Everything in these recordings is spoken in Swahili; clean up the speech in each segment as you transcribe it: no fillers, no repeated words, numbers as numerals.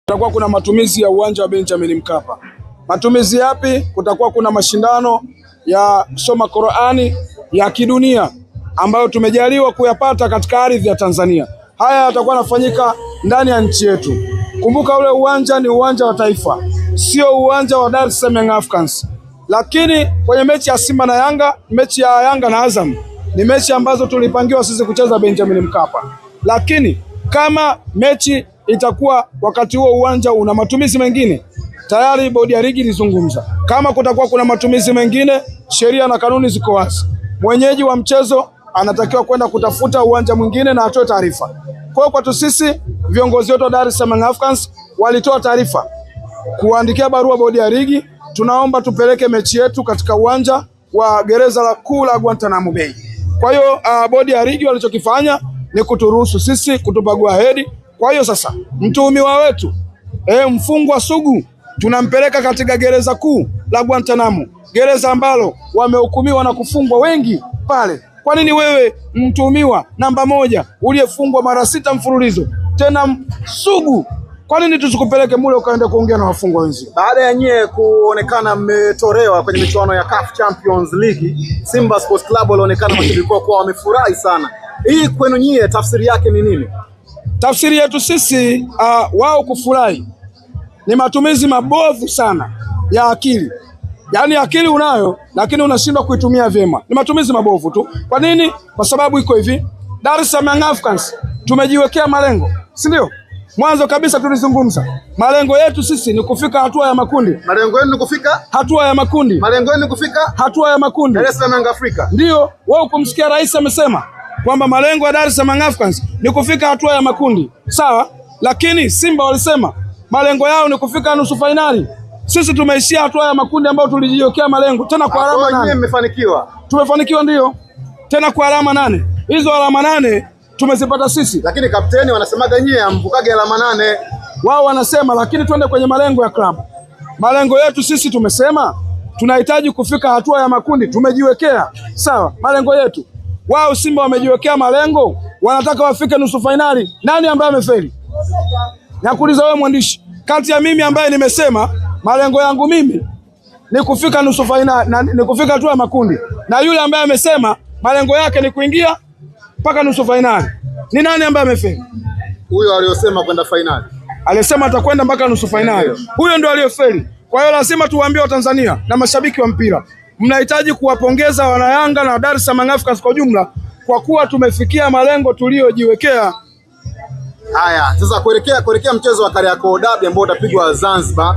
Kutakuwa kuna matumizi ya uwanja wa Benjamin Mkapa. Matumizi yapi? Kutakuwa kuna mashindano ya kusoma Qur'ani ya kidunia ambayo tumejaliwa kuyapata katika ardhi ya Tanzania. Haya yatakuwa yanafanyika ndani ya nchi yetu. Kumbuka ule uwanja ni uwanja wa taifa, sio uwanja wa Dar es Salaam Young Africans. Lakini kwenye mechi ya Simba na Yanga, mechi ya Yanga na Azam ni mechi ambazo tulipangiwa sisi kucheza Benjamin Mkapa. Lakini kama mechi itakuwa wakati huo uwanja una matumizi mengine, tayari bodi ya ligi ilizungumza. Kama kutakuwa kuna matumizi mengine, sheria na kanuni ziko wazi. Mwenyeji wa mchezo anatakiwa kwenda kutafuta uwanja mwingine na atoe taarifa. Kwa hiyo sisi viongozi wetu wa Dar es Salaam Young Africans walitoa taarifa kuandikia barua bodi ya ligi, tunaomba tupeleke mechi yetu katika uwanja wa gereza la kuu la Guantanamo Bay. Kwa hiyo bodi ya ligi walichokifanya ni kuturuhusu sisi kutupagua hedi. Kwa hiyo sasa mtuhumiwa wetu mfungwa sugu tunampeleka katika gereza kuu la Guantanamo, gereza ambalo wamehukumiwa na kufungwa wengi pale. Kwa nini wewe mtuhumiwa namba 1 uliyefungwa mara 6 mfululizo tena sugu, kwa nini tusikupeleke mule ukaenda kuongea na wafungwa wenzio? Baada ya nyie kuonekana mmetolewa kwenye michuano ya CAF Champions League, Simba Sports Club walionekana mashabiki kwa wamefurahi sana. Hii kwenu nyie tafsiri yake ni nini? Tafsiri yetu sisi wao kufurahi ni matumizi mabovu sana ya akili. Yaani akili unayo lakini unashindwa kuitumia vyema. Ni matumizi mabovu tu. Kwa nini? Kwa sababu iko hivi. Dar es Salaam Young Africans tumejiwekea malengo, si ndio? Mwanzo kabisa tulizungumza. Malengo yetu sisi ni kufika hatua ya makundi. Malengo yenu ni kufika hatua ya makundi. Malengo yenu ni kufika hatua ya makundi. Dar es Salaam Young Africa. Ndio, wewe kumsikia rais amesema kwamba malengo ya Dar es Salaam Young Africans ni kufika hatua ya makundi. Sawa? Lakini Simba walisema malengo yao ni kufika nusu finali. Sisi tumeishia hatua ya makundi ambayo tulijiwekea malengo tena kwa alama 8. Mmefanikiwa. Tumefanikiwa ndio. Tena kwa alama 8. Hizo alama 8 tumezipata sisi. Lakini kapteni wanasemaga nyie amvukage alama 8. Wao wanasema, lakini twende kwenye malengo ya klabu. Malengo yetu sisi tumesema tunahitaji kufika hatua ya makundi, tumejiwekea. Sawa, malengo yetu. Wao Simba wamejiwekea malengo, wanataka wafike nusu finali. Nani ambaye amefeli? Nakuuliza wewe mwandishi, kati ya mimi ambaye nimesema malengo yangu mimi ni kufika nusu finali, ni kufika hatua ya makundi, na yule ambaye amesema malengo yake ni kuingia mpaka nusu finali, ni nani ambaye amefeli? Huyo aliyosema kwenda finali. Alisema atakwenda mpaka nusu finali. Huyo ndio aliyofeli. Kwa hiyo lazima tuwaambie Watanzania na mashabiki wa mpira, mnahitaji kuwapongeza wanayanga na Dar es Salaam Young Africans kwa jumla kwa kuwa tumefikia malengo tuliyojiwekea. Haya, sasa kuelekea mchezo wa Kariakoo Derby ambao utapigwa Zanzibar.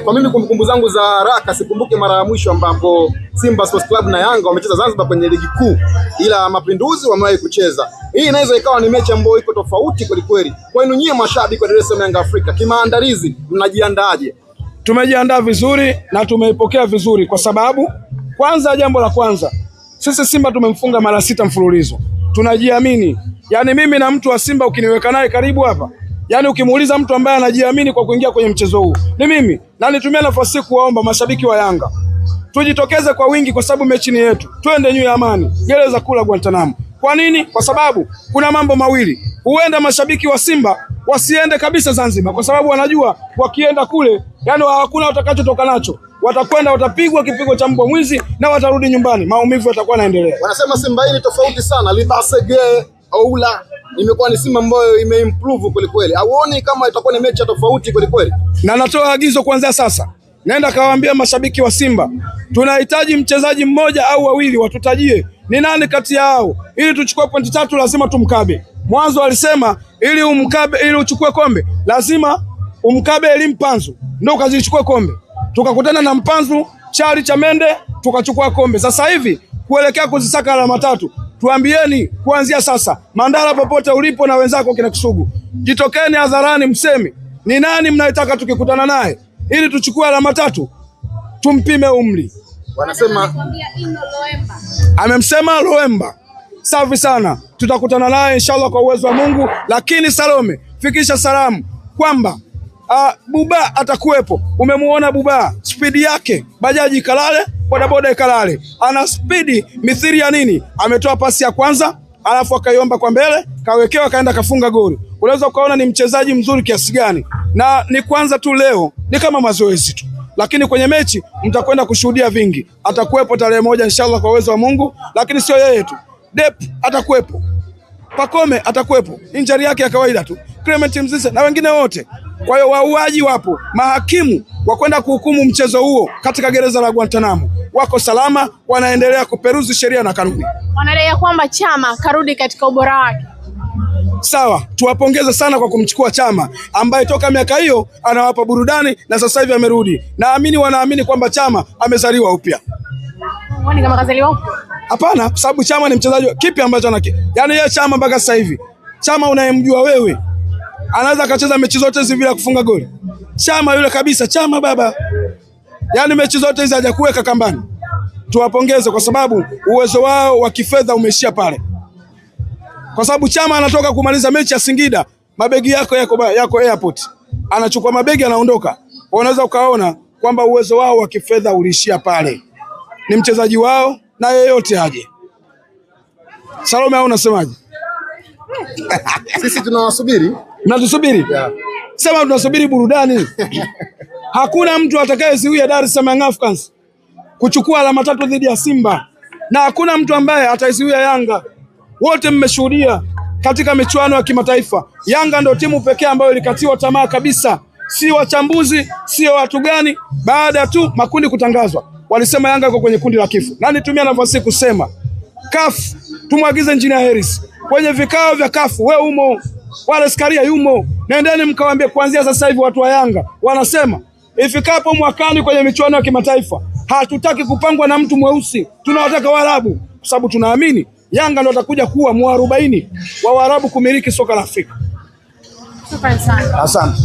Kwa mimi kumbukumbu zangu za haraka sikumbuke mara ya mwisho ambapo Simba Sports Club na Yanga wamecheza Zanzibar kwenye ligi kuu, ila Mapinduzi wamewahi kucheza. Hii inaweza ikawa ni mechi ambayo iko tofauti kweli kweli. Kwa hiyo nyinyi mashabiki wa Dar es Salaam Young Africa, kimaandalizi mnajiandaaje? Tumejiandaa vizuri na tumeipokea vizuri kwa sababu kwanza, jambo la kwanza, sisi Simba tumemfunga mara 6 mfululizo. Tunajiamini. Yaani mimi na mtu wa Simba ukiniweka naye karibu hapa, yaani ukimuuliza mtu ambaye anajiamini kwa kuingia kwenye mchezo huu ni mimi. Na nitumia nafasi kuwaomba mashabiki wa Yanga tujitokeze kwa wingi kwa sababu mechi ni yetu. Twende New Amani, gereza kula Guantanamo. Kwa nini? Kwa sababu kuna mambo mawili. Huenda mashabiki wa Simba wasiende kabisa Zanzibar kwa sababu wanajua wakienda kule yani hakuna watakachotoka nacho. Watakwenda watapigwa kipigo cha mbwa mwizi na watarudi nyumbani. Maumivu yatakuwa yanaendelea. Wanasema Simba hii ni tofauti sana. Libasege Oula imekuwa ni Simba ambayo imeimprove kweli kweli. Hauoni kama itakuwa ni mechi tofauti kweli kweli? Na natoa agizo kuanzia sasa. Naenda kawaambia mashabiki wa Simba, tunahitaji mchezaji mmoja au wawili watutajie ni nani kati yao ili tuchukue pointi 3, lazima tumkabe. Mwanzo alisema ili uchukue kombe lazima umkabe Elimpanzu ndio ukazichukue kombe. Tukakutana na Mpanzu Chari cha Mende tukachukua kombe. Sasa hivi kuelekea kuzisaka alama 3. Tuambieni kuanzia sasa, Mandala popote ulipo na wenzako kina Kisugu, jitokeni hadharani mseme ni nani mnaitaka tukikutana naye ili tuchukue alama 3 tumpime umri. Wanasema amemsema Loemba. Safi sana, tutakutana naye inshallah kwa uwezo wa Mungu. Lakini Salome, fikisha salamu kwamba Buba atakuwepo. Umemuona Buba spidi yake, bajaji ikalale, bodaboda ikalale. Ana spidi mithili ya nini? Ametoa pasi ya kwanza alafu akaiomba kwa mbele, kawekewa, kaenda kafunga goli. Unaweza ukaona ni mchezaji mzuri kiasi gani. na ni kwanza tu leo, ni kama mazoezi tu, lakini kwenye mechi mtakwenda kushuhudia vingi. Atakuwepo tarehe 1 inshallah kwa uwezo wa Mungu, lakini sio yeye tu, Dep atakuwepo, Pacome atakuwepo, injury yake ya kawaida tu, Clement Mzize na wengine wote. Kwa hiyo wauaji wapo, mahakimu wa kwenda kuhukumu mchezo huo katika gereza la Guantanamo wako salama, wanaendelea kuperuzi sheria na kanuni. Wanadai kwamba Chama karudi katika ubora wake. Sawa, tuwapongeze sana kwa kumchukua Chama ambaye toka miaka hiyo anawapa burudani na sasa hivi amerudi. Naamini wanaamini kwamba Chama amezaliwa upya. Wani kama kazaliwa upya? Hapana, kwa sababu Chama ni mchezaji kipi ambacho anaki. Yaani yeye Chama mpaka sasa hivi, Chama unayemjua wewe, anaweza akacheza mechi zote hizi bila kufunga goli. Chama yule kabisa, Chama baba. Yaani mechi zote hizi hajakuweka kambani. Tuwapongeze kwa sababu uwezo wao wa kifedha umeishia pale. Kwa sababu Chama anatoka kumaliza mechi ya Singida, mabegi yako airport. Anachukua mabegi anaondoka. Unaweza ukaona kwamba uwezo wao wa kifedha uliishia pale. Ni mchezaji wao na yeyote aje. Salome, au unasemaje? Sisi tunawasubiri. Mnatusubiri? Yeah. Sema tunasubiri burudani. Hakuna mtu atakayezuia Dar es Salaam Africans kuchukua alama 3 dhidi ya Simba. Na hakuna mtu ambaye ataizuia Yanga. Wote mmeshuhudia katika michuano ya kimataifa. Yanga ndio timu pekee ambayo ilikatiwa tamaa kabisa. Si wachambuzi, sio watu gani, baada tu makundi kutangazwa, walisema Yanga iko kwenye kundi la kifo. Na nitumia nafasi kusema CAF tumwagize Engineer Harris kwenye vikao vya CAF, wewe umo, wale Skaria yumo, nendeni mkawaambie kuanzia sasa hivi watu wa Yanga wanasema ifikapo mwakani kwenye michuano ya kimataifa hatutaki kupangwa na mtu mweusi, tunawataka Waarabu, kwa sababu tunaamini Yanga ndio atakuja kuwa mwarobaini wa Waarabu kumiliki soka la Afrika. Asante. Asante.